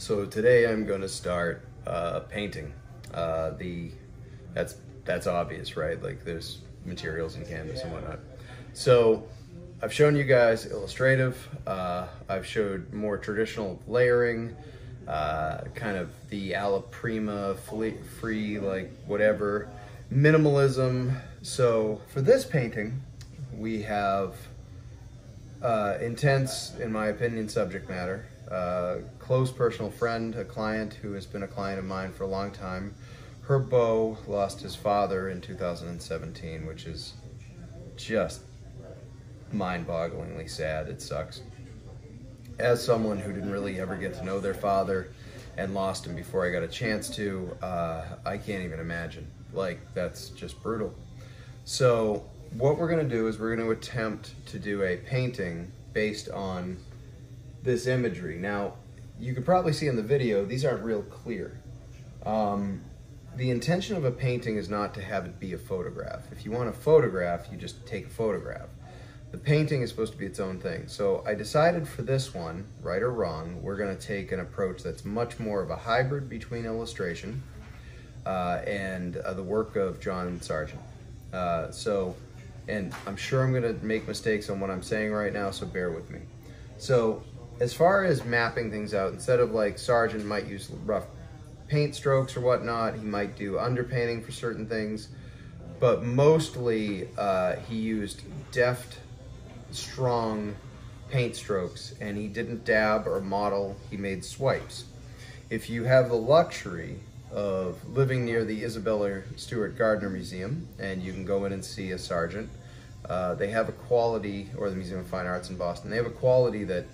So today I'm going to start painting. That's obvious, right? Like there's materials in canvas and whatnot. So I've shown you guys illustrative. I've showed more traditional layering, kind of the alla prima, free, like whatever, minimalism. So for this painting, we have intense, in my opinion, subject matter. Close personal friend, a client who has been a client of mine for a long time. Her beau lost his father in 2017, which is just mind-bogglingly sad. It sucks. As someone who didn't really ever get to know their father and lost him before I got a chance to, I can't even imagine. Like, that's just brutal. So what we're going to do is we're going to attempt to do a painting based on this imagery. Now, you could probably see in the video, these aren't real clear. The intention of a painting is not to have it be a photograph. If you want a photograph, you just take a photograph. The painting is supposed to be its own thing. So I decided for this one, right or wrong, we're going to take an approach that's much more of a hybrid between illustration and the work of John Sargent. And I'm sure I'm going to make mistakes on what I'm saying right now, so bear with me. So as far as mapping things out, instead of like Sargent might use rough paint strokes or whatnot, he might do underpainting for certain things, but mostly he used deft, strong paint strokes, and he didn't dab or model, he made swipes. If you have the luxury of living near the Isabella Stewart Gardner Museum, and you can go in and see a Sargent, they have a quality, or the Museum of Fine Arts in Boston, they have a quality that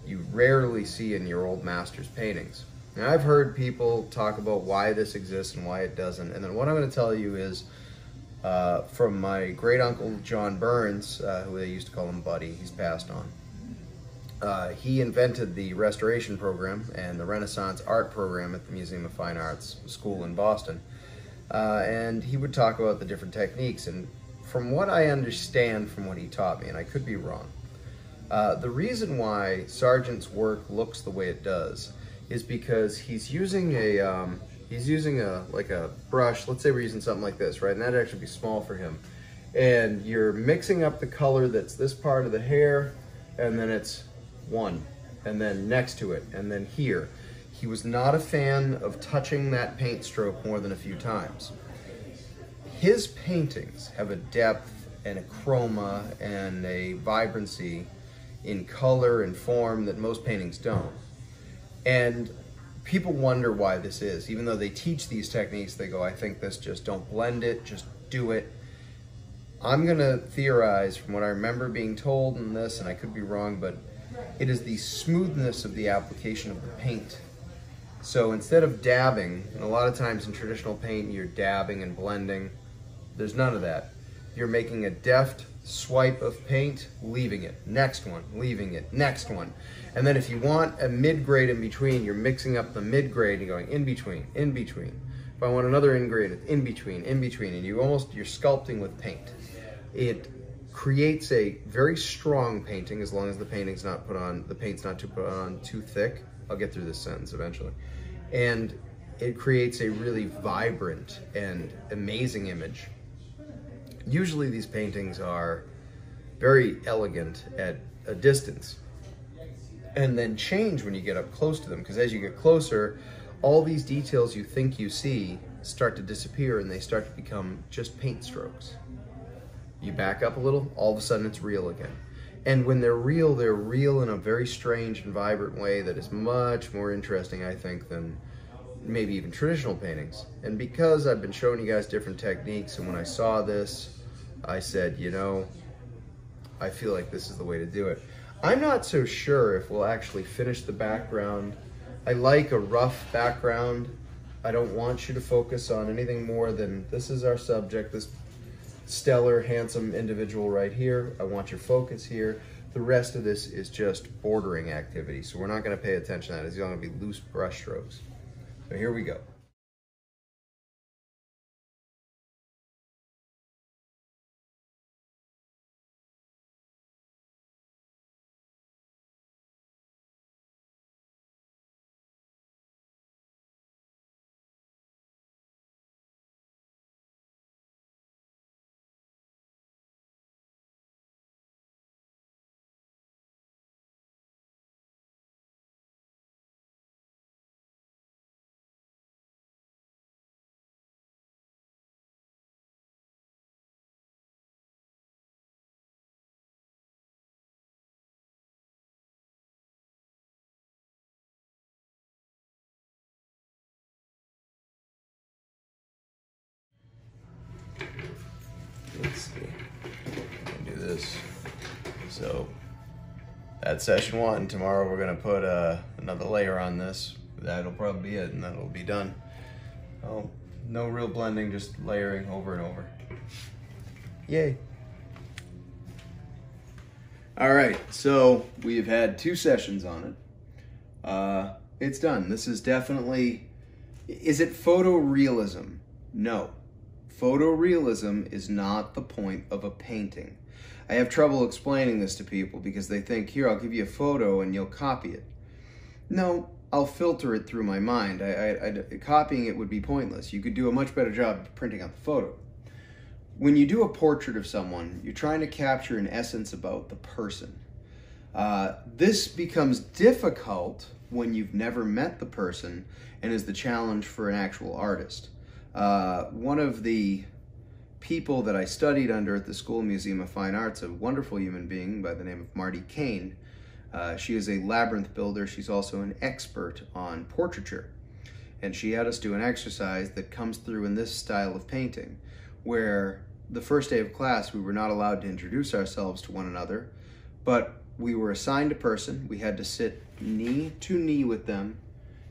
you rarely see in your old master's paintings. Now, I've heard people talk about why this exists and why it doesn't, and then what I'm going to tell you is from my great uncle John Burns, who they used to call him Buddy, he's passed on. He invented the restoration program and the Renaissance art program at the Museum of Fine Arts School in Boston, and he would talk about the different techniques, and from what I understand from what he taught me, and I could be wrong, the reason why Sargent's work looks the way it does is because he's using like a brush. Let's say we're using something like this, right? And that'd actually be small for him. And you're mixing up the color that's this part of the hair, and then it's one, and then next to it, and then here. He was not a fan of touching that paint stroke more than a few times. His paintings have a depth and a chroma and a vibrancy in color and form that most paintings don't. And people wonder why this is. Even though they teach these techniques, they go, I think this, just don't blend it, just do it. I'm gonna theorize from what I remember being told in this, and I could be wrong, but it is the smoothness of the application of the paint. So instead of dabbing, and a lot of times in traditional paint, you're dabbing and blending, there's none of that. You're making a deft swipe of paint, leaving it, next one, leaving it, next one. And then if you want a mid-grade in between, you're mixing up the mid-grade and going in between, in between. If I want another in-grade, it's in between, and you're sculpting with paint. It creates a very strong painting as long as the paint's not put on too thick. I'll get through this sentence eventually. And it creates a really vibrant and amazing image. Usually these paintings are very elegant at a distance and then change when you get up close to them, because as you get closer, all these details you think you see start to disappear and they start to become just paint strokes. You back up a little, all of a sudden it's real again. And when they're real in a very strange and vibrant way that is much more interesting, I think, than maybe even traditional paintings. And because I've been showing you guys different techniques, and when I saw this, I said, you know, I feel like this is the way to do it. I'm not so sure if we'll actually finish the background. I like a rough background. I don't want you to focus on anything more than this is our subject, this stellar, handsome individual right here. I want your focus here. The rest of this is just bordering activity, so we're not going to pay attention to that. It's going to be loose brush strokes. So here we go. is. So that's session 1. Tomorrow we're gonna put another layer on this. That'll probably be it, and that'll be done. Oh, no real blending, just layering over and over. Yay. All right, so we've had 2 sessions on it. It's done. This is definitely, is it photorealism? No. Photorealism is not the point of a painting. I have trouble explaining this to people because they think, here, I'll give you a photo and you'll copy it. No, I'll filter it through my mind. Copying it would be pointless. You could do a much better job of printing out the photo. When you do a portrait of someone, you're trying to capture an essence about the person. This becomes difficult when you've never met the person and is the challenge for an actual artist. One of the people that I studied under at the School Museum of Fine Arts, a wonderful human being by the name of Marty Kane. She is a labyrinth builder. She's also an expert on portraiture. And she had us do an exercise that comes through in this style of painting, where the first day of class we were not allowed to introduce ourselves to one another, but we were assigned a person. We had to sit knee to knee with them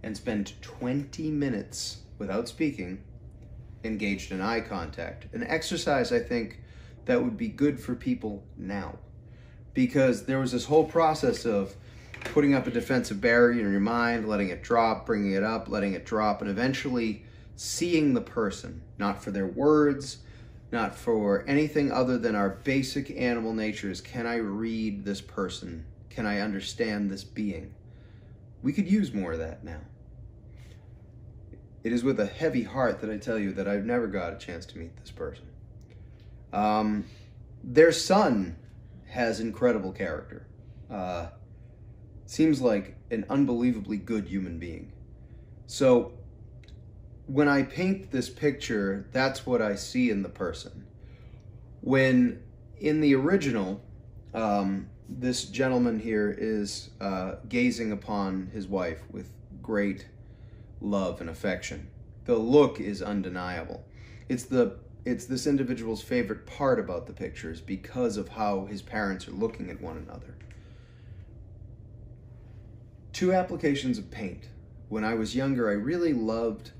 and spend 20 minutes without speaking, engaged in eye contact. An exercise, I think, that would be good for people now, because there was this whole process of putting up a defensive barrier in your mind, letting it drop, bringing it up, letting it drop, and eventually seeing the person, not for their words, not for anything other than our basic animal natures. Can I read this person? Can I understand this being? We could use more of that now. It is with a heavy heart that I tell you that I've never got a chance to meet this person. Their son has incredible character. Seems like an unbelievably good human being. So when I paint this picture, that's what I see in the person. When in the original, this gentleman here is gazing upon his wife with great love and affection. The look is undeniable. It's this individual's favorite part about the pictures because of how his parents are looking at one another. 2 applications of paint. When I was younger, I really loved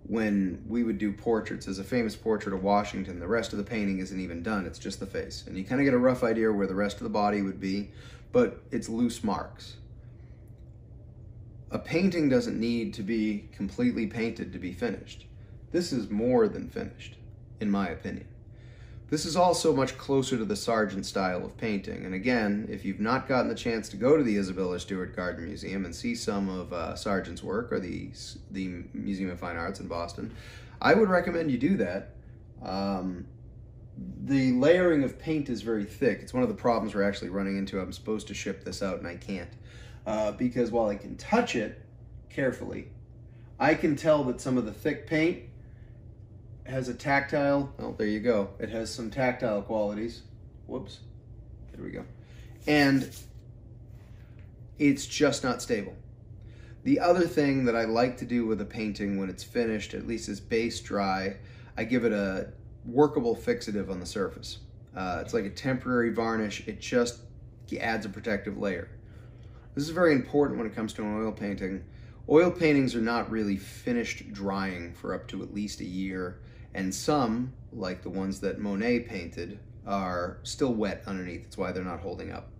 when we would do portraits. There's a famous portrait of Washington. The rest of the painting isn't even done. It's just the face. And you kind of get a rough idea where the rest of the body would be, but it's loose marks. A painting doesn't need to be completely painted to be finished. This is more than finished, in my opinion. This is also much closer to the Sargent style of painting. And again, if you've not gotten the chance to go to the Isabella Stewart Gardner Museum and see some of Sargent's work, or the Museum of Fine Arts in Boston, I would recommend you do that. The layering of paint is very thick. It's one of the problems we're actually running into. I'm supposed to ship this out and I can't. Because while I can touch it carefully, I can tell that some of the thick paint has a tactile, oh, there you go. It has some tactile qualities. Whoops, there we go. And it's just not stable. The other thing that I like to do with a painting when it's finished, at least it's base dry, I give it a workable fixative on the surface. It's like a temporary varnish. It just adds a protective layer. This is very important when it comes to an oil painting. Oil paintings are not really finished drying for up to at least a year, and some, like the ones that Monet painted, are still wet underneath. That's why they're not holding up.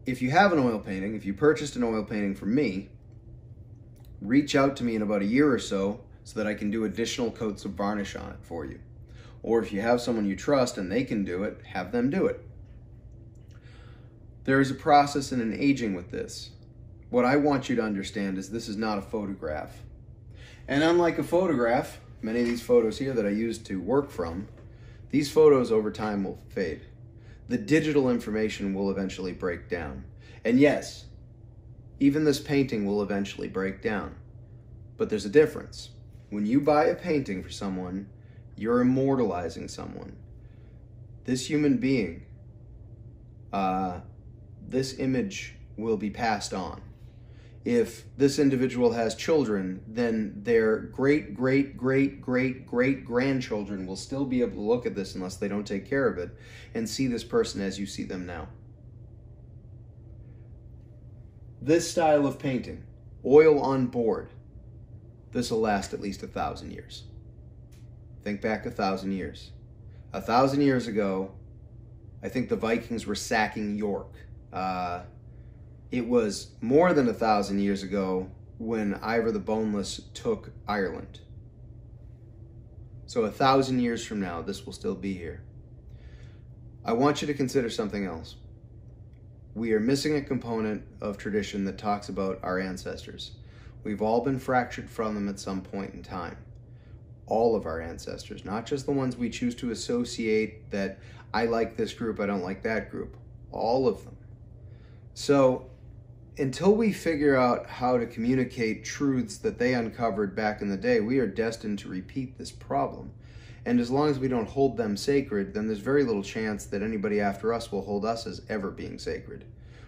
If you have an oil painting, if you purchased an oil painting from me, reach out to me in about a year or so that I can do additional coats of varnish on it for you. Or if you have someone you trust and they can do it, have them do it. There is a process and an aging with this. What I want you to understand is this is not a photograph. And unlike a photograph, many of these photos here that I used to work from, these photos over time will fade. The digital information will eventually break down. And yes, even this painting will eventually break down. But there's a difference. When you buy a painting for someone, you're immortalizing someone. This human being, this image will be passed on. If this individual has children, then their great-great-great-great-great-grandchildren will still be able to look at this unless they don't take care of it and see this person as you see them now. This style of painting, oil on board, this will last at least 1,000 years. Think back 1,000 years. 1,000 years ago, I think the Vikings were sacking York. It was more than 1,000 years ago when Ivor the Boneless took Ireland. So 1,000 years from now, this will still be here. I want you to consider something else. We are missing a component of tradition that talks about our ancestors. We've all been fractured from them at some point in time. All of our ancestors, not just the ones we choose to associate that I like this group, I don't like that group. All of them. So until we figure out how to communicate truths that they uncovered back in the day, we are destined to repeat this problem. And as long as we don't hold them sacred, then there's very little chance that anybody after us will hold us as ever being sacred.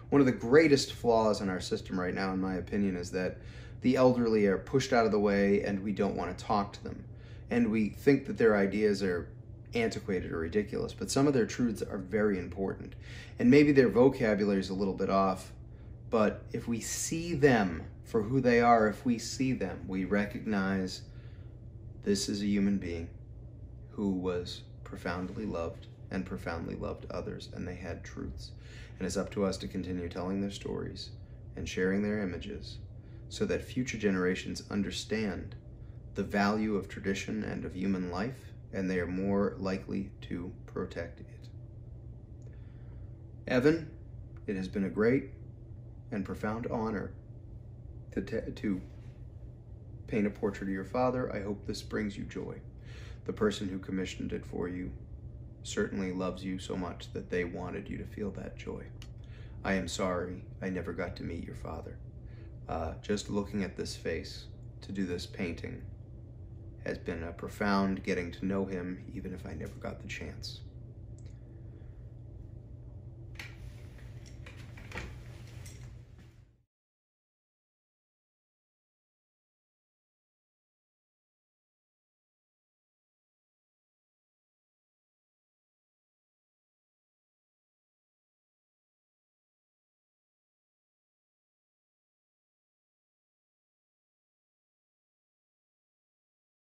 One of the greatest flaws in our system right now, in my opinion, is that the elderly are pushed out of the way and we don't want to talk to them. And we think that their ideas are antiquated or ridiculous, but some of their truths are very important. And maybe their vocabulary is a little bit off, but if we see them for who they are, if we see them, we recognize this is a human being who was profoundly loved and profoundly loved others, and they had truths. And it's up to us to continue telling their stories and sharing their images so that future generations understand the value of tradition and of human life, and they are more likely to protect it. Evan, it has been a great and profound honor to paint a portrait of your father. I hope this brings you joy. The person who commissioned it for you certainly loves you so much that they wanted you to feel that joy. I am sorry I never got to meet your father. Just looking at this face to do this painting has been a profound getting to know him, even if I never got the chance.